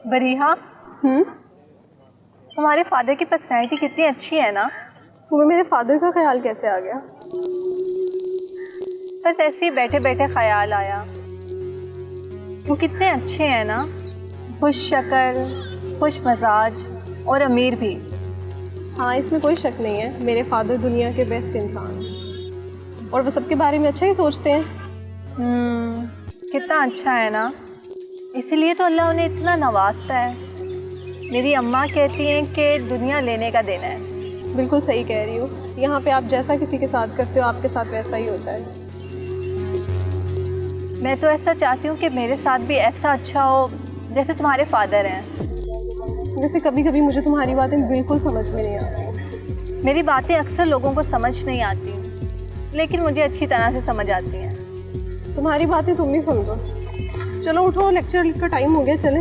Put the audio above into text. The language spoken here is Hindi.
बरीहा, तुम्हारे फादर की पर्सनैलिटी कितनी अच्छी है ना। तुम्हें मेरे फादर का ख्याल कैसे आ गया? बस ऐसे ही बैठे बैठे ख्याल आया। वो कितने अच्छे हैं ना, खुश शक्ल, खुश मजाज और अमीर भी। हाँ, इसमें कोई शक नहीं है, मेरे फादर दुनिया के बेस्ट इंसान हैं और वो सबके बारे में अच्छा ही सोचते हैं। कितना अच्छा है ना, इसीलिए तो अल्लाह उन्हें इतना नवाजता है। मेरी अम्मा कहती हैं कि दुनिया लेने का देना है। बिल्कुल सही कह रही हो, यहाँ पे आप जैसा किसी के साथ करते हो आपके साथ वैसा ही होता है। मैं तो ऐसा चाहती हूँ कि मेरे साथ भी ऐसा अच्छा हो जैसे तुम्हारे फादर हैं। जैसे कभी कभी मुझे तुम्हारी बातें बिल्कुल समझ में नहीं आती। मेरी बातें अक्सर लोगों को समझ नहीं आती, लेकिन मुझे अच्छी तरह से समझ आती हैं। तुम्हारी बातें तुम ही समझो। चलो उठो, लेक्चर का टाइम हो गया, चले।